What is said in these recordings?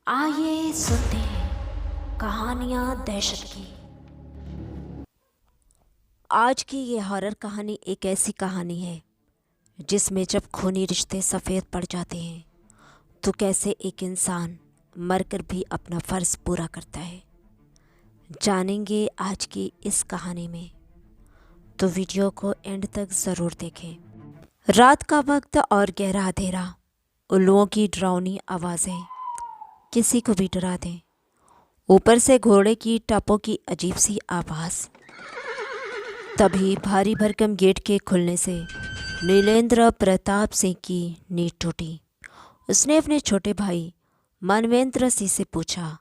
आइए सुनते हैं कहानियां दहशत की। आज की ये हॉरर कहानी एक ऐसी कहानी है जिसमें जब खूनी रिश्ते सफ़ेद पड़ जाते हैं तो कैसे एक इंसान मरकर भी अपना फ़र्ज़ पूरा करता है। जानेंगे आज की इस कहानी में, तो वीडियो को एंड तक ज़रूर देखें। रात का वक्त और गहरा अंधेरा, उल्लुओं की डरावनी आवाज़ें किसी को भी डरा दें। ऊपर से घोड़े की टापों की अजीब सी आवाज़। तभी भारी भरकम गेट के खुलने से नीलेंद्र प्रताप सिंह की नींद टूटी। उसने अपने छोटे भाई मानवेंद्र सिंह से पूछा,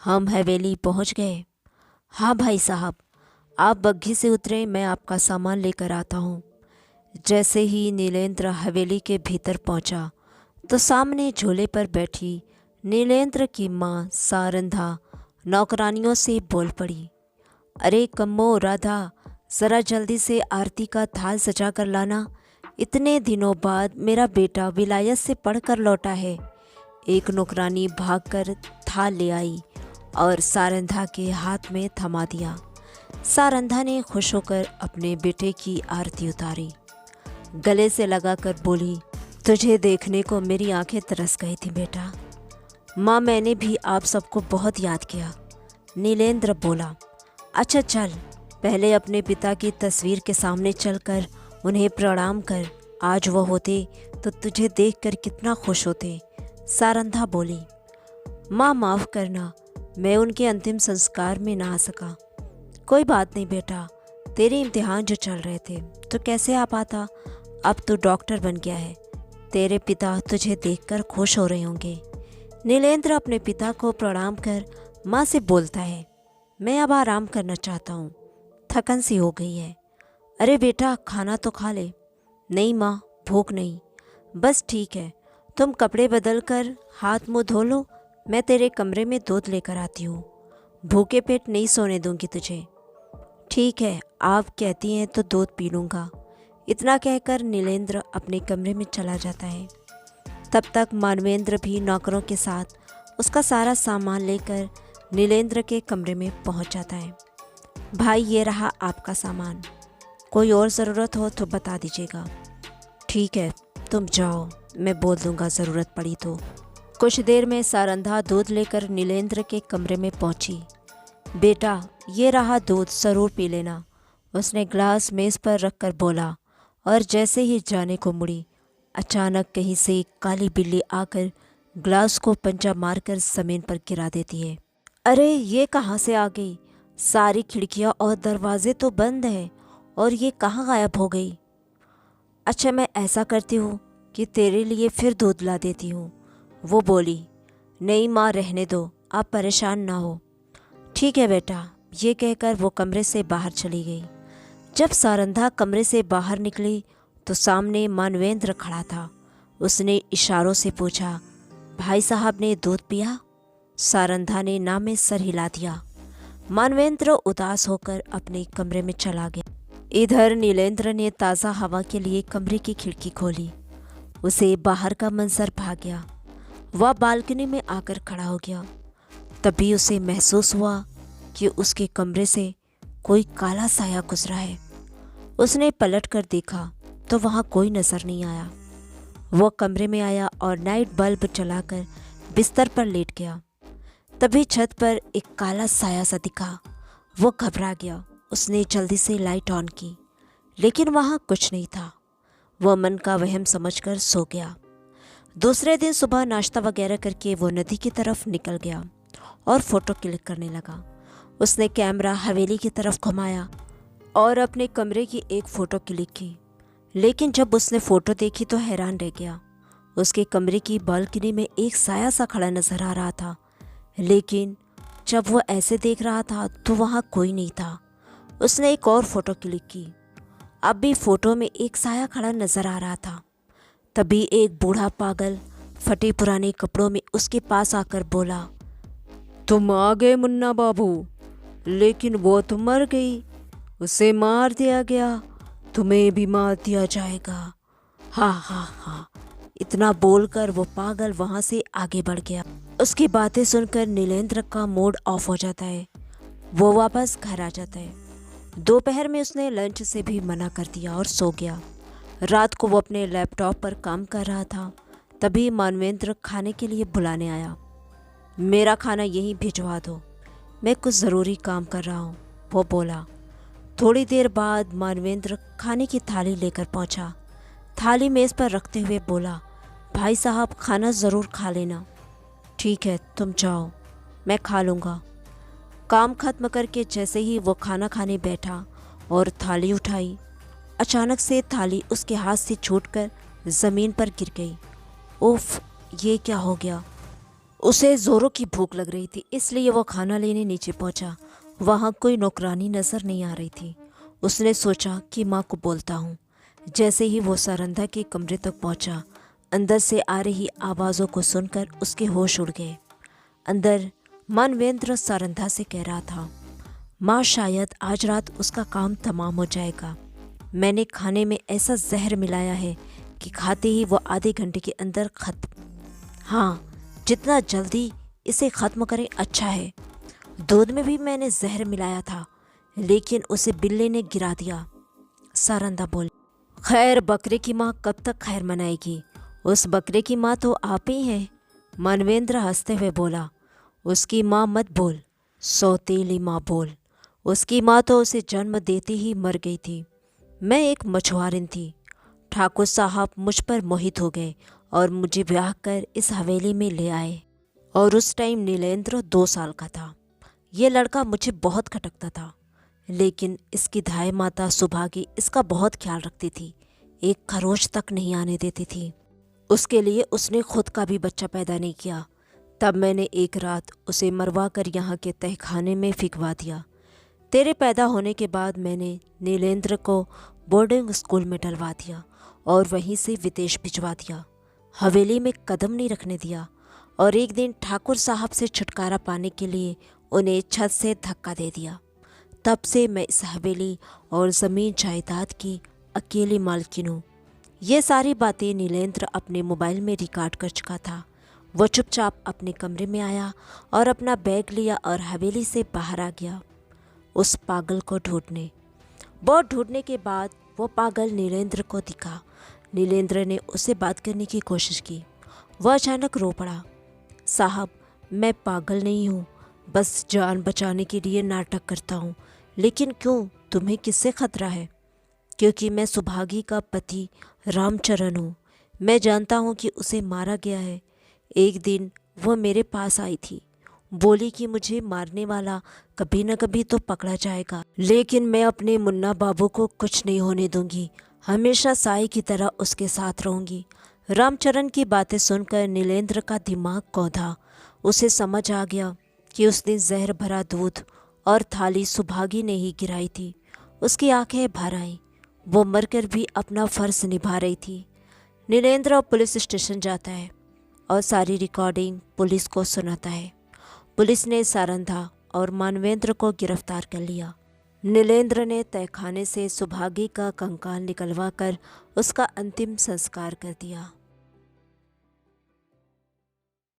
हम हवेली पहुंच गए? हाँ भाई साहब, आप बग्घी से उतरे, मैं आपका सामान लेकर आता हूँ। जैसे ही नीलेंद्र हवेली के भीतर पहुंचा तो सामने झूले पर बैठी नीलेंद्र की माँ सारंधा नौकरानियों से बोल पड़ी, अरे कम्मो राधा, ज़रा जल्दी से आरती का थाल सजा कर लाना। इतने दिनों बाद मेरा बेटा विलायत से पढ़कर लौटा है। एक नौकरानी भागकर थाल ले आई और सारंधा के हाथ में थमा दिया। सारंधा ने खुश होकर अपने बेटे की आरती उतारी, गले से लगाकर बोली, तुझे देखने को मेरी आंखें तरस गई थी बेटा। माँ, मैंने भी आप सबको बहुत याद किया। नीलेंद्र बोला, अच्छा चल, पहले अपने पिता की तस्वीर के सामने चलकर उन्हें प्रणाम कर। आज वो होते तो तुझे देखकर कितना खुश होते। सारंधा बोली, माँ माफ़ करना, मैं उनके अंतिम संस्कार में ना आ सका। कोई बात नहीं बेटा, तेरे इम्तिहान जो चल रहे थे तो कैसे आ पाता। अब तो डॉक्टर बन गया है, तेरे पिता तुझे देखकर खुश हो रहे होंगे। नीलेंद्र अपने पिता को प्रणाम कर माँ से बोलता है, मैं अब आराम करना चाहता हूँ, थकन सी हो गई है। अरे बेटा, खाना तो खा ले। नहीं माँ, भूख नहीं। बस ठीक है, तुम कपड़े बदल कर हाथ मुँह धो लो, मैं तेरे कमरे में दूध लेकर आती हूँ। भूखे पेट नहीं सोने दूंगी तुझे। ठीक है, आप कहती हैं तो दूध पी लूँगा। इतना कहकर नीलेंद्र अपने कमरे में चला जाता है। तब तक मानवेंद्र भी नौकरों के साथ उसका सारा सामान लेकर नीलेंद्र के कमरे में पहुंच जाता है। भाई, ये रहा आपका सामान, कोई और ज़रूरत हो तो बता दीजिएगा। ठीक है, तुम जाओ, मैं बोल दूंगा ज़रूरत पड़ी तो। कुछ देर में सारंधा दूध लेकर नीलेंद्र के कमरे में पहुंची। बेटा, ये रहा दूध, ज़रूर पी लेना, उसने ग्लास मेज़ पर रखकर बोला। और जैसे ही जाने को मुड़ी, अचानक कहीं से एक काली बिल्ली आकर ग्लास को पंजा मारकर ज़मीन पर गिरा देती है। अरे ये कहाँ से आ गई? सारी खिड़कियाँ और दरवाजे तो बंद हैं और ये कहाँ गायब हो गई? अच्छा, मैं ऐसा करती हूँ कि तेरे लिए फिर दूध ला देती हूँ, वो बोली। नहीं माँ, रहने दो, आप परेशान ना हो। ठीक है बेटा, ये कहकर वो कमरे से बाहर चली गई। जब सारंधा कमरे से बाहर निकली तो सामने मानवेंद्र खड़ा था। उसने इशारों से पूछा, भाई साहब ने दूध पिया? सारंधा ने ना में सर हिला दिया। मानवेंद्र उदास होकर अपने कमरे में चला गया। इधर नीलेंद्र ने ताज़ा हवा के लिए कमरे की खिड़की खोली। उसे बाहर का मंजर भा गया। वह बालकनी में आकर खड़ा हो गया। तभी उसे महसूस हुआ कि उसके कमरे से कोई काला साया गुजरा है। उसने पलट कर देखा तो वहाँ कोई नजर नहीं आया। वो कमरे में आया और नाइट बल्ब जलाकर बिस्तर पर लेट गया। तभी छत पर एक काला साया सा दिखा। वो घबरा गया। उसने जल्दी से लाइट ऑन की, लेकिन वहाँ कुछ नहीं था। वह मन का वहम समझकर सो गया। दूसरे दिन सुबह नाश्ता वगैरह करके वो नदी की तरफ निकल गया और फोटो क्लिक करने लगा। उसने कैमरा हवेली की तरफ घुमाया और अपने कमरे की एक फ़ोटो क्लिक की। लेकिन जब उसने फ़ोटो देखी तो हैरान रह गया। उसके कमरे की बालकनी में एक साया सा खड़ा नज़र आ रहा था, लेकिन जब वह ऐसे देख रहा था तो वहाँ कोई नहीं था। उसने एक और फ़ोटो क्लिक की। अब भी फ़ोटो में एक साया खड़ा नज़र आ रहा था। तभी एक बूढ़ा पागल फटे पुराने कपड़ों में उसके पास आकर बोला, तुम आ गए मुन्ना बाबू, लेकिन वो तो मर गई, उसे मार दिया गया, तुम्हें भी मार दिया जाएगा। हाँ हाँ हाँ। इतना बोलकर वो पागल वहाँ से आगे बढ़ गया। उसकी बातें सुनकर नीलेंद्र का मूड ऑफ हो जाता है। वो वापस घर आ जाता है। दोपहर में उसने लंच से भी मना कर दिया और सो गया। रात को वो अपने लैपटॉप पर काम कर रहा था, तभी मानवेंद्र खाने के लिए बुलाने आया। मेरा खाना यहीं भिजवा दो, मैं कुछ ज़रूरी काम कर रहा हूँ, वो बोला। थोड़ी देर बाद मानवेंद्र खाने की थाली लेकर पहुँचा। थाली मेज़ पर रखते हुए बोला, भाई साहब खाना ज़रूर खा लेना। ठीक है, तुम जाओ, मैं खा लूँगा। काम खत्म करके जैसे ही वो खाना खाने बैठा और थाली उठाई, अचानक से थाली उसके हाथ से छूटकर ज़मीन पर गिर गई। उफ, ये क्या हो गया। उसे ज़ोरों की भूख लग रही थी, इसलिए वो खाना लेने नीचे पहुंचा। वहाँ कोई नौकरानी नज़र नहीं आ रही थी। उसने सोचा कि माँ को बोलता हूँ। जैसे ही वो सारंधा के कमरे तक पहुंचा, अंदर से आ रही आवाज़ों को सुनकर उसके होश उड़ गए। अंदर मानवेंद्र सारंधा से कह रहा था, माँ शायद आज रात उसका काम तमाम हो जाएगा। मैंने खाने में ऐसा जहर मिलाया है कि खाते ही वो आधे घंटे के अंदर खत्म। हाँ, जितना जल्दी इसे ख़त्म करें अच्छा है। दूध में भी मैंने जहर मिलाया था, लेकिन उसे बिल्ली ने गिरा दिया। सारंधा बोली, खैर बकरे की माँ कब तक खैर मनाएगी? उस बकरे की माँ तो आप ही हैं। मानवेंद्र हंसते हुए बोला, उसकी माँ मत बोल, सौतेली माँ बोल। उसकी माँ तो उसे जन्म देते ही मर गई थी। मैं एक मछुआरिन थी। ठाकुर साहब मुझ पर मोहित हो गए और मुझे ब्याह कर इस हवेली में ले आए। और उस टाइम नीलेंद्र 2 साल का था। ये लड़का मुझे बहुत खटकता था, लेकिन इसकी धाय माता सुभागी इसका बहुत ख्याल रखती थी। एक खरोच तक नहीं आने देती थी। उसके लिए उसने खुद का भी बच्चा पैदा नहीं किया। तब मैंने एक रात उसे मरवा कर यहाँ के तहखाने में फिकवा दिया। तेरे पैदा होने के बाद मैंने नीलेंद्र को बोर्डिंग स्कूल में डलवा दिया और वहीं से विदेश भिजवा दिया। हवेली में कदम नहीं रखने दिया और एक दिन ठाकुर साहब से छुटकारा पाने के लिए उन्हें छत से धक्का दे दिया। तब से मैं इस हवेली और ज़मीन जायदाद की अकेली मालकिन हूँ। ये सारी बातें नीलेंद्र अपने मोबाइल में रिकॉर्ड कर चुका था। वो चुपचाप अपने कमरे में आया और अपना बैग लिया और हवेली से बाहर आ गया उस पागल को ढूंढने। बहुत ढूंढने के बाद वो पागल नीलेंद्र को दिखा। नीलेंद्र ने उससे बात करने की कोशिश की। वह अचानक रो पड़ा, साहब मैं पागल नहीं हूँ, बस जान बचाने के लिए नाटक करता हूँ। लेकिन क्यों, तुम्हें किससे खतरा है? क्योंकि मैं सुभागी का पति रामचरण हूँ। मैं जानता हूँ कि उसे मारा गया है। एक दिन वह मेरे पास आई थी, बोली कि मुझे मारने वाला कभी न कभी तो पकड़ा जाएगा, लेकिन मैं अपने मुन्ना बाबू को कुछ नहीं होने दूंगी। हमेशा साई की तरह उसके साथ रहूंगी। रामचरण की बातें सुनकर नीलेंद्र का दिमाग कौंधा। उसे समझ आ गया कि उस दिन जहर भरा दूध और थाली सुभागी ने ही गिराई थी। उसकी आंखें भर आईं। वो मरकर भी अपना फर्ज निभा रही थी। नीलेंद्र पुलिस स्टेशन जाता है और सारी रिकॉर्डिंग पुलिस को सुनाता है। पुलिस ने सारंधा और मानवेंद्र को गिरफ्तार कर लिया। नीलेंद्र ने तहखाने से सुभागी का कंकाल निकलवा कर उसका अंतिम संस्कार कर दिया।